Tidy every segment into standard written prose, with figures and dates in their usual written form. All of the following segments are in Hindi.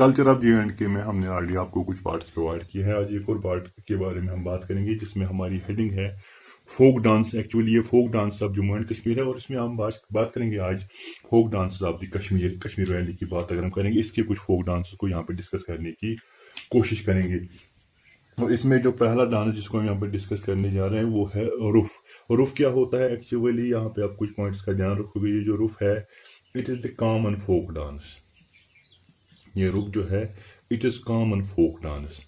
कल्चर ऑफ J&K में हमने ऑलरेडी आपको कुछ पार्ट्स प्रोवाइड किए हैं। आज एक और पार्ट के बारे में हम बात करेंगे जिसमें हमारी हेडिंग है फोक डांस। एक्चुअली ये folk dance of Jammu and Kashmir है और इसमें हम बात करेंगे आज folk dance of the Kashmir valley की बात अगर हम करेंगे, इसके कुछ फोक डांस को यहाँ पे डिस्कस करने की कोशिश करेंगे। और इसमें जो पहला डांस जिसको हम यहाँ पे डिस्कस करने जा रहे हैं वो है रुफ। रुफ क्या होता है एक्चुअली, यहाँ पे आप कुछ पॉइंट्स का ध्यान रखोगे। ये जो रुफ है, it is the common folk dance. ये रुफ जो है, it is common folk dance,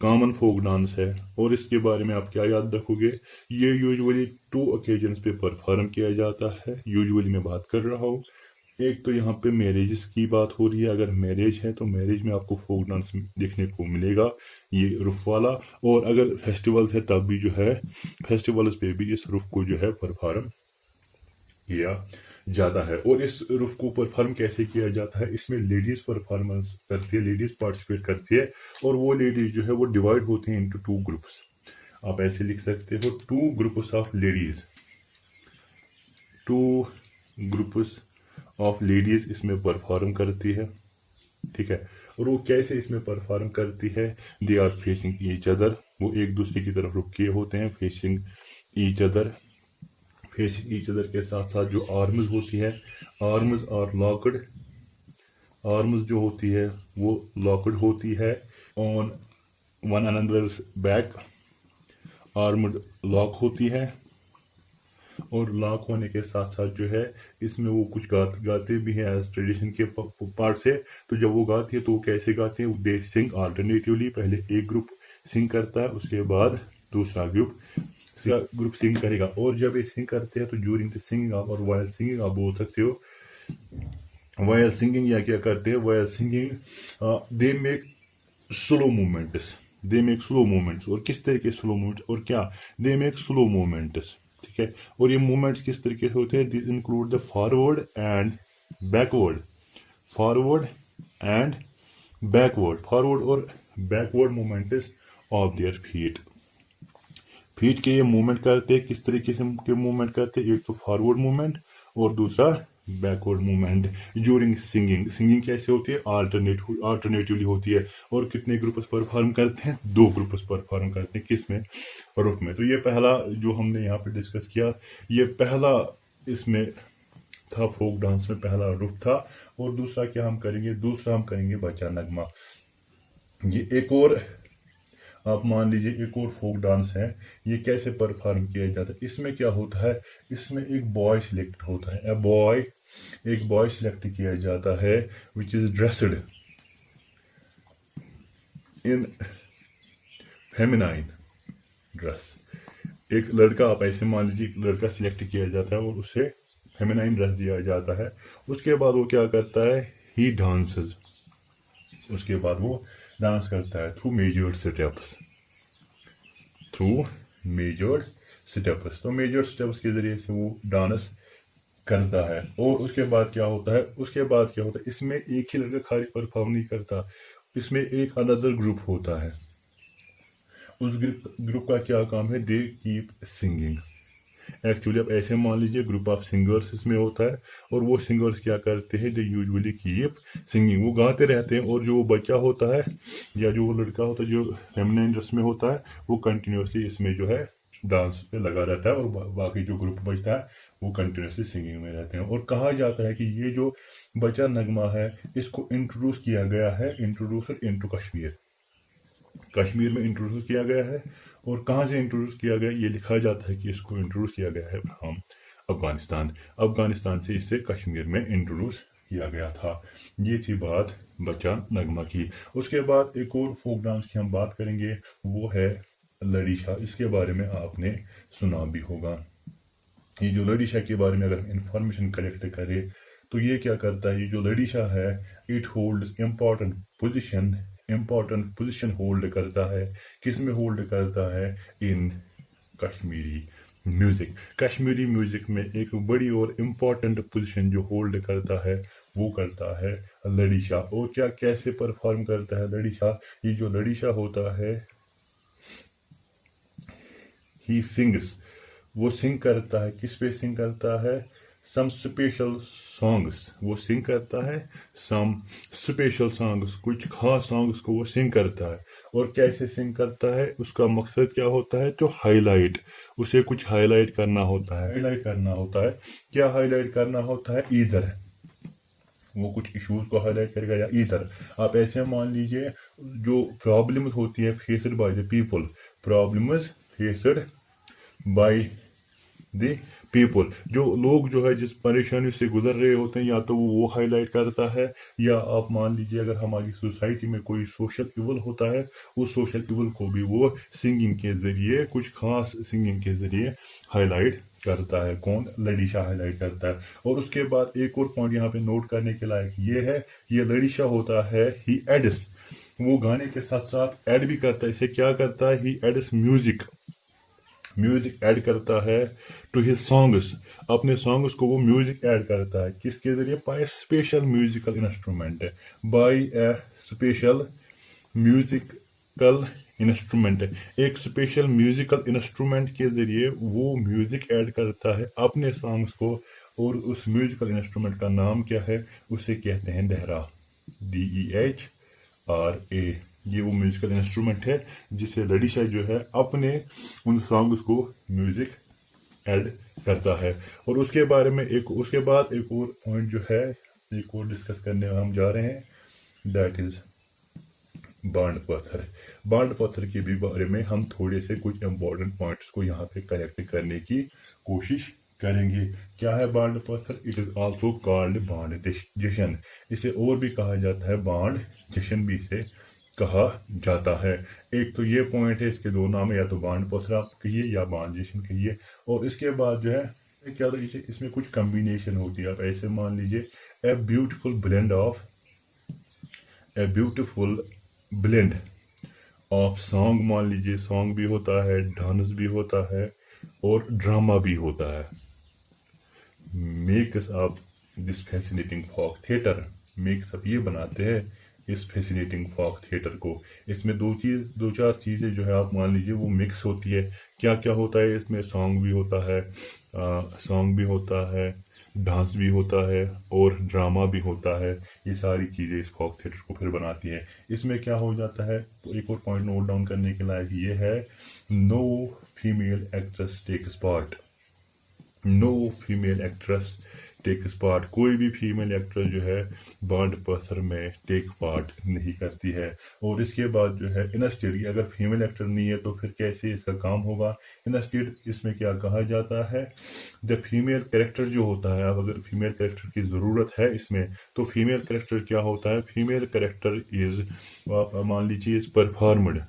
common folk dance है। और इसके बारे में आप क्या याद रखोगे, ये यूजुअली 2 ओकेजन्स पे परफॉर्म किया जाता है। यूजुअली मैं बात कर रहा हूँ, एक तो यहाँ पे मैरिजेस की बात हो रही है। अगर मैरिज है तो मैरिज में आपको फोक डांस देखने को मिलेगा, ये रुफ वाला। और अगर फेस्टिवल्स है तब भी जो है फेस्टिवल्स पे भी इस रुफ को जो है परफॉर्म किया जाता है। और इस रुफ को परफॉर्म कैसे किया जाता है, इसमें लेडीज परफॉर्मेंस करती है, लेडीज पार्टिसिपेट करती है। और वो लेडीज जो है वो डिवाइड होती हैं इनटू 2 ग्रुप्स। आप ऐसे लिख सकते हो 2 groups of ladies, 2 groups of ladies इसमें परफॉर्म करती है। ठीक है, और वो कैसे इसमें परफॉर्म करती है, they are facing each other. वो एक दूसरे की तरफ रुख किए होते हैं, facing each other. Facing each other के साथ साथ जो आर्म्स होती है, आर्म्स आर लॉक्ड। आर्म्स जो होती है वो लॉक्ड होती है on one another's back. Armed lock होती है। और लॉक होने के साथ साथ जो है इसमें वो कुछ गाते भी हैं एज ट्रेडिशन के पार्ट से। तो जब वो गाती है तो वो कैसे गाते हैं, दे सिंग अल्टरनेटिवली। पहले एक ग्रुप सिंग करता है, उसके बाद दूसरा ग्रुप सिंग करेगा। और जब ये सिंग करते हैं तो ड्यूरिंग द सिंगिंग आप और वाइल सिंगिंग आप बोल सकते हो वाइल सिंगिंग, या क्या करते हैं while singing they make slow movements. They make slow movements. और किस तरह के स्लो मूवमेंट्स और क्या, दे मेक स्लो मूवमेंट्स। ठीक है, और ये मूवमेंट्स किस तरीके से होते हैं, this include the forward and backward. Forward and backward, forward और backward movements of their feet. Feet के ये मूवमेंट करते हैं, किस तरीके से के मूवमेंट करते हैं, एक तो फॉरवर्ड मूवमेंट और दूसरा backward movement during singing. Singing कैसे होती है, अल्टरनेटिवली होती है। और कितने ग्रुप्स परफॉर्म करते हैं, 2 ग्रुप्स परफॉर्म करते हैं, किसमें, रुफ में। तो ये पहला जो हमने यहाँ पे डिस्कस किया, ये पहला इसमें था, फोक डांस में पहला रुफ था। और दूसरा क्या हम करेंगे, दूसरा हम करेंगे बच्चा नगमा। ये एक और आप मान लीजिए एक और फोक डांस है। ये कैसे परफॉर्म किया जाता है, इसमें क्या होता है, इसमें एक बॉय सिलेक्ट होता है, एक बॉय सिलेक्ट किया जाता है which is dressed in feminine dress. एक लड़का, आप ऐसे मान लीजिए एक लड़का सिलेक्ट किया जाता है और उसे फेमिनाइन ड्रेस दिया जाता है। उसके बाद वो क्या करता है, ही डांसेस। उसके बाद वो डांस करता है थ्रू मेजर्ड स्टेप्स, तो मेजर स्टेप्स के जरिए से वो डांस करता है। और उसके बाद क्या होता है, इसमें एक ही लड़का खाली परफॉर्म नहीं करता, इसमें एक अनदर ग्रुप होता है। उस ग्रुप का क्या काम है, दे कीप सिंगिंग। एक्चुअली आप ऐसे मान लीजिए ग्रुप ऑफ सिंगर्स इसमें होता है। और वो सिंगर्स क्या करते हैं, दे यूजुअली कीप सिंगिंग, वो गाते रहते हैं। और जो बच्चा होता है या जो लड़का होता है जो फेमिनाइन ड्रेस में होता है, वो कंटिन्यूसली इसमें जो है डांस पे लगा रहता है। और बाकी जो ग्रुप बचता है वो कंटिन्यूसली सिंगिंग में रहते हैं। और कहा जाता है कि ये जो बच्चा नगमा है, इसको इंट्रोड्यूस किया गया है, इंट्रोड्यूसर इनटू कश्मीर में इंट्रोड्यूस किया गया है। और कहाँ से इंट्रोड्यूस किया गया, ये लिखा जाता है कि इसको इंट्रोड्यूस किया गया है फ्रॉम अफगानिस्तान से इसे कश्मीर में इंट्रोड्यूस किया गया था। ये थी बात बच्चा नगमा की। उसके बाद एक और फोक डांस की हम बात करेंगे, वो है लड़ीशा। इसके बारे में आपने सुना भी होगा। ये जो लड़ीशा के बारे में अगर इंफॉर्मेशन कलेक्ट करें तो ये क्या करता है, ये जो लड़ीशा है, it hold important position hold करता है। किस में होल्ड करता है, इन कश्मीरी म्यूजिक में एक बड़ी और इम्पोर्टेंट पोजीशन जो होल्ड करता है वो करता है लड़ीशा। और क्या कैसे परफॉर्म करता है लड़ीशा, ये जो लड़ीशा होता है, ही सिंग्स, वो सिंग करता है, किस पे सिंग करता है, सम स्पेशल सॉन्ग्स, वो सिंग करता है सम स्पेशल सॉन्ग्स, कुछ खास सॉन्ग्स को वो सिंग करता है। और कैसे सिंग करता है, उसका मकसद क्या होता है, जो हाईलाइट, उसे कुछ हाईलाइट करना होता है। हाईलाइट करना होता है, क्या हाईलाइट करना होता है, ईदर वो कुछ इश्यूज को हाईलाइट करेगा या ईदर आप ऐसे मान लीजिए जो प्रॉब्लम्स होती है faced by the people, problems faced by the people, जो लोग जो है जिस परेशानी से गुजर रहे होते हैं, या तो वो हाईलाइट करता है, या आप मान लीजिए अगर हमारी सोसाइटी में कोई सोशल इवल होता है, उस सोशल इवल को भी वो सिंगिंग के जरिए, कुछ खास सिंगिंग के जरिए हाईलाइट करता है। कौन, लड़ीशा हाईलाइट करता है। और उसके बाद एक और पॉइंट यहाँ पे नोट करने के लायक ये है, ये लड़ीशा होता है ही एड्स, वो गाने के साथ साथ ऐड भी करता है। इसे क्या करता है, he adds music, music add करता है टू हिज सॉन्ग्स, अपने सॉन्ग्स को वो म्यूजिक ऐड करता है। किसके जरिए, by special musical instrument, by a special musical instrument, एक स्पेशल म्यूजिकल इंस्ट्रूमेंट के जरिए वो म्यूजिक ऐड करता है अपने सॉन्ग्स को। और उस म्यूजिकल इंस्ट्रूमेंट का नाम क्या है, उसे कहते हैं दहरा, DEHRA। ये वो म्यूजिकल इंस्ट्रूमेंट है जिसे लड़ीशा जो है अपने उन सॉन्ग्स को म्यूजिक ऐड करता है। और उसके बारे में उसके बाद एक और पॉइंट जो है, एक और डिस्कस करने हम जा रहे हैं, दैट इज बांड पत्थर। बांड पत्थर के भी बारे में हम थोड़े से कुछ इंपॉर्टेंट पॉइंट्स को यहाँ पे कलेक्ट करने की कोशिश करेंगे। क्या है Bhand Pather, it is also called Bhand Jashn, इसे और भी कहा जाता है बांड जशन भी इसे कहा जाता है। एक तो ये पॉइंट है, इसके दो नाम है, या तो बांड पत्थर आप कहिए या बांड जशन कहिए। और इसके बाद जो है क्या, तो इसमें कुछ कम्बिनेशन होती है। आप ऐसे मान लीजिए a beautiful blend of song, मान लीजिए सॉन्ग भी होता है, डांस भी होता है और ड्रामा भी होता है। Makes up this fascinating folk theatre, makes up ये बनाते हैं इस फैसिनेटिंग फॉक थिएटर को। इसमें दो चार चीज़ें जो है आप मान लीजिए वो मिक्स होती है। क्या क्या होता है इसमें, सॉन्ग भी होता है, डांस भी होता है और ड्रामा भी होता है। ये सारी चीज़ें इस फॉक थिएटर को फिर बनाती हैं। इसमें क्या हो जाता है, तो एक और पॉइंट नोट डाउन करने के लायक ये है, no female actress takes part, no female actress takes part, कोई भी फीमेल एक्ट्रेस जो है बांड पत्थर में टेक पार्ट नहीं करती है। और इसके बाद जो है इंस्टेड, अगर फीमेल एक्टर नहीं है तो फिर कैसे इसका काम होगा। इंस्टेड इसमें क्या कहा जाता है, द फीमेल कैरेक्टर जो होता है, अब अगर फीमेल कैरेक्टर की ज़रूरत है इसमें, तो फीमेल कैरेक्टर क्या होता है, फीमेल कैरेक्टर इज, मान लीजिए इज परफॉर्मड,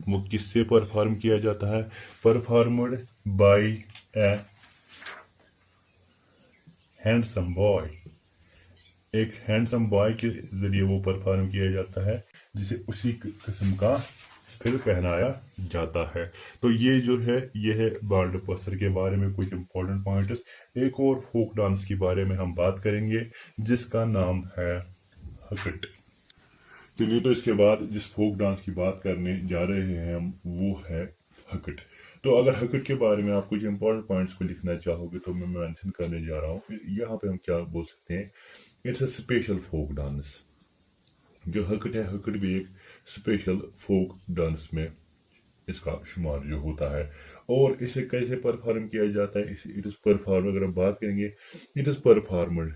वो किससे परफॉर्म किया जाता है, performed by a handsome boy, एक हैंडसम बॉय के जरिए वो परफॉर्म किया जाता है, जिसे उसी किस्म का फिर पहनाया जाता है। तो ये जो है ये है बांड पत्थर के बारे में कुछ इंपॉर्टेंट पॉइंट्स। एक और फोक डांस के बारे में हम बात करेंगे जिसका नाम है हकट। चलिए, तो इसके बाद जिस फोक डांस की बात करने जा रहे हैं हम, वो है हकट। तो अगर हकट के बारे में आप कुछ इंपॉर्टेंट पॉइंट्स को लिखना चाहोगे तो मैं मेंशन करने जा रहा हूँ। यहाँ पे हम क्या बोल सकते हैं, it's a special folk dance. जो हकट है, हकट भी एक स्पेशल फोक डांस में इसका शुमार जो होता है। और इसे कैसे परफॉर्म किया जाता है, इट इज परफॉर्म, अगर हम बात करेंगे इट इज परफॉर्मड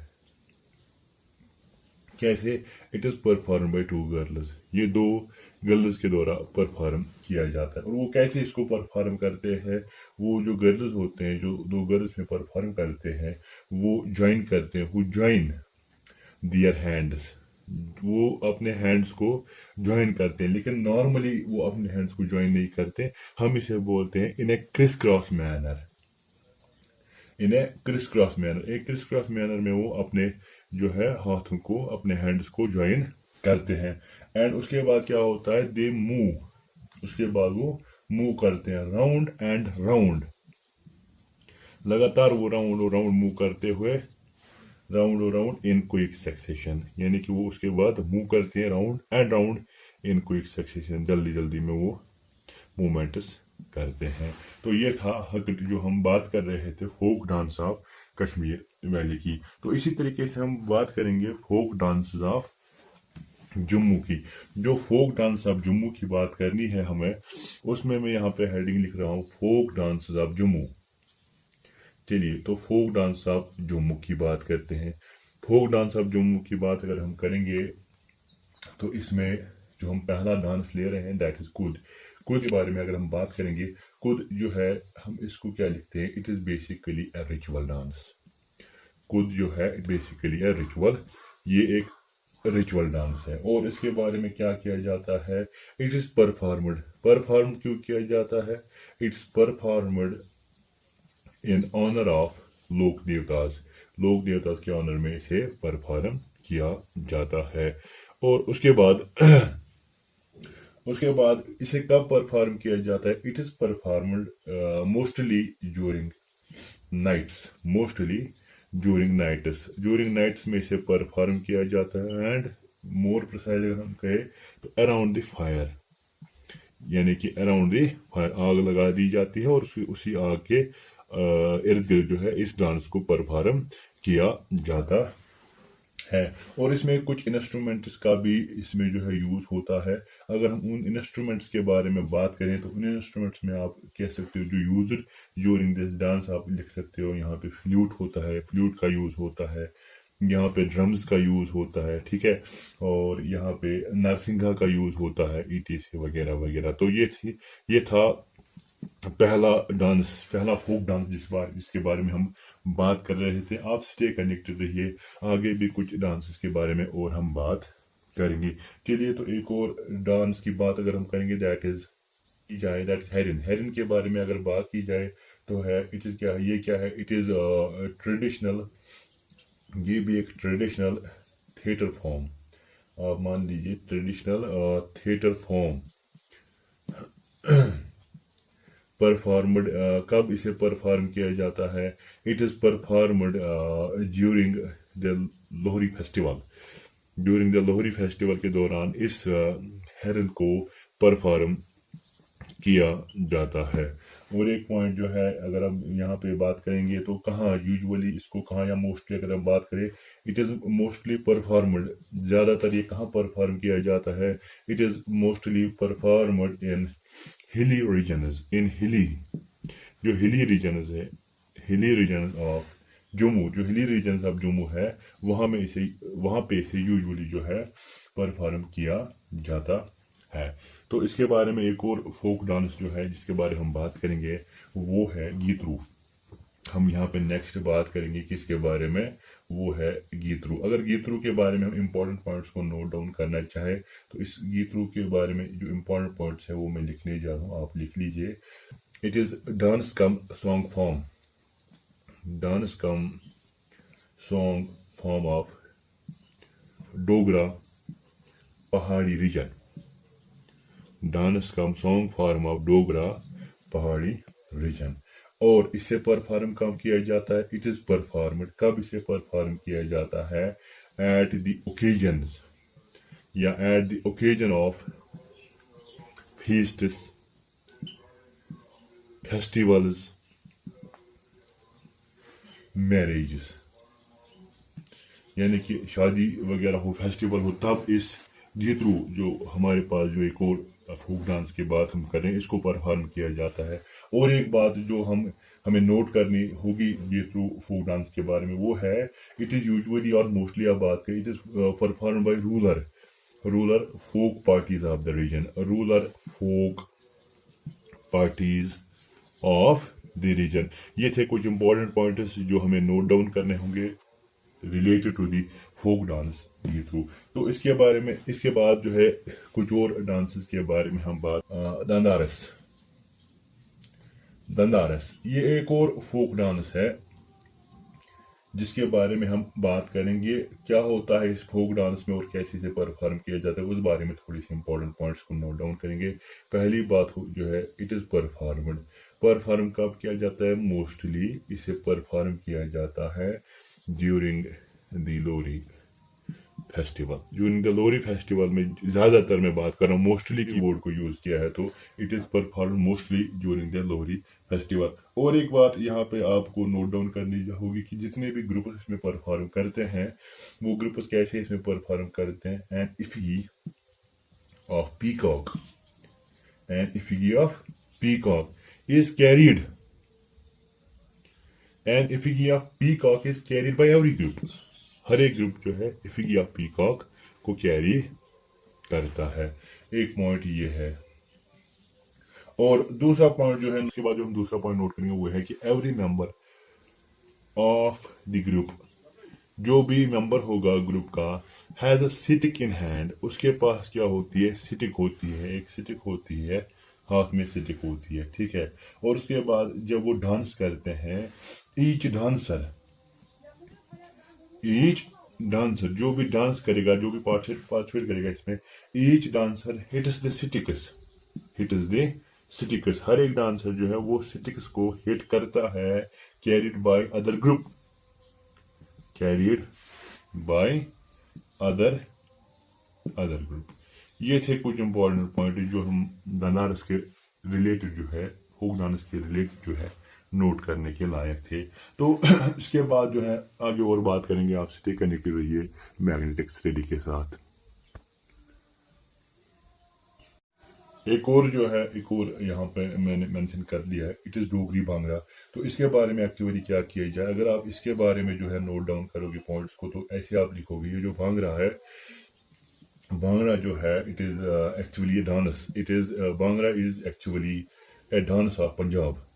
कैसे, it is perform by two girls, ये दो गर्ल्स के द्वारा परफॉर्म किया जाता है। और वो कैसे इसको परफॉर्म करते हैं, वो जो गर्ल्स होते हैं, जो दो गर्ल्स में परफॉर्म करते हैं, वो ज्वाइन करते हैं, वो ज्वाइन दियर हैंड्स, वो अपने हैंड्स को ज्वाइन करते हैं। लेकिन नॉर्मली वो अपने हैंड्स को ज्वाइन नहीं करते, हम इसे बोलते हैं in A criss cross manner, in A criss cross manner. एक क्रिस क्रॉस मैनर में वो अपने जो है हाथों को, अपने हैंड्स को ज्वाइन करते हैं। एंड उसके बाद क्या होता है, दे मूव, उसके बाद वो मूव करते हैं राउंड एंड राउंड, लगातार वो राउंड राउंड मूव करते हुए, राउंड और राउंड इन क्विक सक्सेशन, यानी कि वो उसके बाद मूव करते हैं round and round in quick succession, जल्दी जल्दी में वो मूवमेंट्स करते हैं। तो ये था हकट, जो हम बात कर रहे थे folk dance of Kashmir valley की। तो इसी तरीके से हम बात करेंगे फोक डांसेस ऑफ जम्मू की। जो फोक डांस ऑफ जम्मू की बात करनी है हमें, उसमें मैं यहाँ पे हेडिंग लिख रहा हूँ फोक डांसेस ऑफ जम्मू। चलिए, तो फोक डांस ऑफ जम्मू की बात करते हैं। फोक डांस ऑफ जम्मू की बात अगर हम करेंगे तो इसमें जो हम पहला डांस ले रहे हैं दैट इज कुद। कुद के बारे में अगर हम बात करेंगे, कुद जो है हम इसको क्या लिखते हैं, it is basically a ritual dance. कुद जो है बेसिकली ए रिचुअल, ये एक रिचुअल डांस है। और इसके बारे में क्या किया जाता है, इट इज परफॉर्मड। परफॉर्म क्यों किया जाता है, it's performed in honour of लोक देवताज। लोक देवताज के ऑनर में इसे परफॉर्म किया जाता है। और उसके बाद इसे कब परफॉर्म किया जाता है, it is performed mostly during nights. Mostly during nights में इसे परफॉर्म किया जाता है। एंड मोर प्रिसाइज अगर हम कहें तो अराउंड द फायर, यानी कि अराउंड द फायर आग लगा दी जाती है और उसी आग के इर्द गिर्द जो है इस डांस को परफॉर्म किया जाता है। और इसमें कुछ इंस्ट्रूमेंट्स का भी इसमें जो है यूज होता है। अगर हम उन इंस्ट्रूमेंट्स के बारे में बात करें तो उन इंस्ट्रूमेंट्स में आप कह सकते हो जो यूज ड्यूरिंग दिस डांस, आप लिख सकते हो यहाँ पे फ्लूट होता है, फ्लूट का यूज होता है, यहाँ पे ड्रम्स का यूज होता है, ठीक है, और यहाँ पे नरसिंघा का यूज होता है, ईटीसी वगैरह वगैरह। तो ये था पहला डांस, पहला फोक डांस जिसके बारे में हम बात कर रहे थे। आप स्टे कनेक्टेड रहिए, आगे भी कुछ डांसेस के बारे में और हम बात करेंगे। चलिए, तो एक और डांस की बात अगर हम करेंगे दैट इज हेरिन। हेरिन के बारे में अगर बात की जाए तो है इट इज क्या है, ये क्या है, इट इज ट्रेडिशनल, ये भी एक ट्रेडिशनल थिएटर फॉर्म, आप मान लीजिए ट्रेडिशनल थिएटर फॉर्म। परफॉर्मड कब इसे परफॉर्म किया जाता है, it is performed during the Lohri festival. During the Lohri festival के दौरान इस हेरन को परफॉर्म किया जाता है। और एक पॉइंट जो है अगर हम यहाँ पे बात करेंगे तो कहाँ यूजुअली इसको कहाँ या मोस्टली अगर हम बात करें, इट इज मोस्टली परफॉर्मड, ज्यादातर ये कहाँ परफॉर्म किया जाता है, it is mostly performed in hilly regions, इन हिली, जो हिली रीजन्स है, हिली रीजन ऑफ जम्मू, जो हिली रीजन्स ऑफ जम्मू है वहां पे इसे यूजुअली जो है परफॉर्म किया जाता है। तो इसके बारे में एक और फोक डांस जो है जिसके बारे में हम बात करेंगे वो है गीतरू। हम यहाँ पे नेक्स्ट बात करेंगे किसके बारे में, वो है गीतरू। अगर गीतरू के बारे में हम इंपॉर्टेंट पॉइंट्स को नोट डाउन करना चाहे तो इस गीतरू के बारे में जो इंपॉर्टेंट पॉइंट्स है वो मैं लिखने जा रहा हूँ, आप लिख लीजिए। It is dance cum song form, dance cum song form of Dogra Pahari region. Dance cum song form of Dogra Pahari region. और इसे परफॉर्म कब किया जाता है, इट इज परफॉर्मड, कब इसे परफॉर्म किया जाता है, एट द ओकेजन्स या at the occasion of feasts, festivals, marriages, यानी कि शादी वगैरह हो, फेस्टिवल हो, तब इस गीतरू जो हमारे पास जो एक और फोक डांस की बात हम करें इसको परफॉर्म किया जाता है। और एक बात जो हमें नोट करनी होगी गीतरू फोक डांस के बारे में वो है इट इज यूजुअली और मोस्टली आप बात करें it is perform by rural folk parties of the region, rural folk parties of the region. ये थे कुछ इंपॉर्टेंट पॉइंट्स जो हमें नोट डाउन करने होंगे related to the folk dance Geetru. तो इसके बारे में इसके बाद जो है कुछ और डांसेस के बारे में हम बात दंदारस, ये एक और फोक डांस है जिसके बारे में हम बात करेंगे। क्या होता है इस फोक डांस में और कैसे इसे परफॉर्म किया जाता है उस बारे में थोड़ी सी इंपॉर्टेंट पॉइंट्स को नोट डाउन करेंगे। पहली बात जो है इट इज परफॉर्मड, परफॉर्म कब किया जाता है, मोस्टली इसे परफॉर्म किया जाता है during the Lohri festival. During the Lohri festival में ज़्यादातर मैं बात कर रहा हूँ, मोस्टली कीबोर्ड को यूज़ किया है, तो it is perform mostly during the Lohri festival. और एक बात यहाँ पे आपको नोट डाउन करनी होगी कि जितने भी ग्रुप इसमें परफॉर्म करते हैं वो ग्रुप कैसे इसमें परफॉर्म करते हैं। And effigy of peacock, and effigy of peacock is carried, and effigy of peacock is carried by every group. हर एक ग्रुप जो है इफिगी ऑफ पीकॉक को कैरी करता है। एक पॉइंट ये है। और दूसरा पॉइंट जो है, उसके बाद जो हम दूसरा पॉइंट नोट करेंगे वो है कि every member of the group, जो भी मेंबर होगा ग्रुप का, has a stick in hand. उसके पास क्या होती है? स्टिक होती है, एक स्टिक होती है, हाथ में स्टिक होती है, ठीक है। और उसके बाद जब वो डांस करते हैं, ईच डांसर जो भी डांस करेगा, जो भी पार्टिसिपेट करेगा इसमें, each dancer hits the stickers. हर एक डांसर जो है वो स्टिक्स को हिट करता है। कैरीड बाय अदर ग्रुप, ये थे कुछ इंपॉर्टेंट पॉइंट जो हम बनारस के रिलेटेड जो है, फोक डांस के रिलेटेड जो है नोट करने के लायक थे। तो इसके बाद जो है आगे और बात करेंगे। आप स्टे कनेक्टेड रहिए मैग्नेटिक स्टडी के साथ। एक और यहाँ पे मैंने मेंशन कर दिया है, इट इज़ डोगरी भांगड़ा। तो इसके बारे में एक्चुअली क्या किया जाए, अगर आप इसके बारे में जो है नोट डाउन करोगे पॉइंट्स को, तो ऐसे आप लिखोगे, ये जो भांगड़ा है, भांगड़ा जो है, it is actually dance, bhangra is actually A dance of Punjab.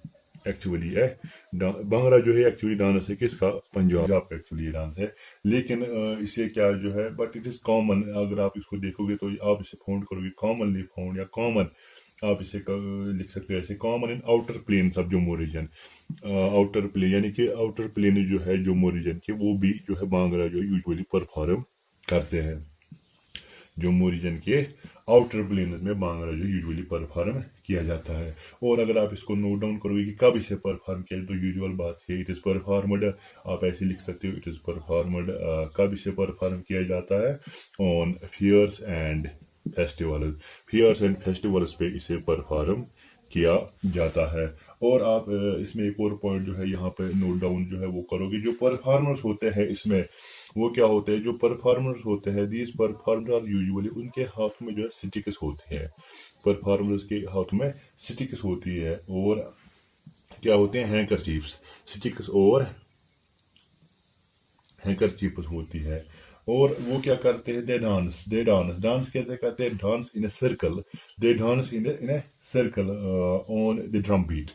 Actually है भांगड़ा जो है एक्चुअली डांस है किसका? पंजाब का एक्चुअली डांस है। लेकिन इसे क्या जो है, बट इट इज कॉमन। अगर आप इसको देखोगे तो आप इसे फाउंड करोगे कॉमनली फाउंड, या कॉमन आप इसे लिख सकते हो ऐसे, common in outer plain of Jammu region. Outer plain यानी कि आउटर प्लेन जो है जम्मू रीजन के, वो भी जो है भांगड़ा जो यूजुअली परफॉर्म करते हैं। जम्मू रीजन के आउटर प्लेन में भांगड़ा जो यूजुअली परफॉर्म किया जाता है। और अगर आप इसको नोट डाउन करोगे कि कब इसे परफॉर्म किया, तो यूजुअल बात है, इट इज परफॉर्मड, आप ऐसे लिख सकते हो, इट इज परफॉर्मड, कब इसे परफॉर्म किया जाता है? ऑन फेयर्स एंड फेस्टिवल्स पे इसे परफॉर्म किया जाता है। और आप इसमें एक और पॉइंट जो है यहाँ पे नोट डाउन जो है वो करोगे, जो परफॉर्मर्स होते हैं इसमें, वो क्या होते हैं? जो परफॉर्मर्स होते हैं, दीज परफॉर्मर यूजुअली, उनके हाथ में जो है स्टिक्स होते हैं। परफॉर्मर्स के हाथ में स्टिक्स होती है, और क्या होते हैं? हैंकरचीफ्स। स्टिक्स और हैंकरचीफ्स होती है। और वो क्या करते हैं? दे डांस कैसे करते हैं? Dance in a circle, on the drum beat.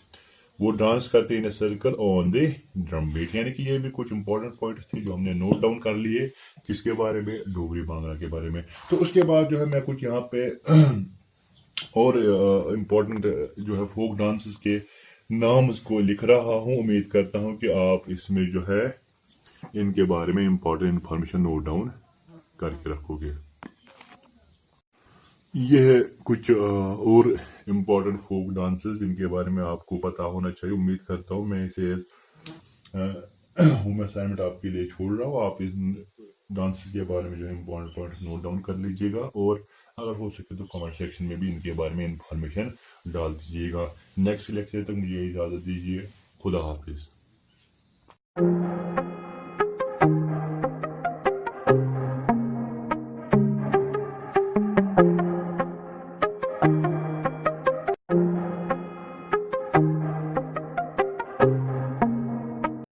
वो डांस करते हैं in a circle on the drum beat. यानी कि ये भी कुछ इंपॉर्टेंट पॉइंट्स थे जो हमने नोट डाउन कर लिए, किसके बारे में? डोगरी भांगड़ा के बारे में। तो उसके बाद जो है मैं कुछ यहाँ पे और इम्पोर्टेंट जो है फोक डांसेस के नाम्स को लिख रहा हूँ। उम्मीद करता हूँ कि आप इसमें जो है इनके बारे में इम्पोर्टेंट इंफॉर्मेशन नोट डाउन करके रखोगे। यह कुछ और इम्पोर्टेंट फोक डांसेस जिनके बारे में आपको पता होना चाहिए। उम्मीद करता हूँ मैं इसे होम असाइनमेंट आपके लिए छोड़ रहा हूँ। आप इस डांसेस के बारे में जो है इम्पोर्टेंट पॉइंट नोट डाउन कर लीजिएगा, और अगर हो सके तो कमेंट सेक्शन में भी इनके बारे में इंफॉर्मेशन डाल दीजिएगा। नेक्स्ट लेक्चर तक मुझे इजाज़त दीजिए। खुदा हाफिज।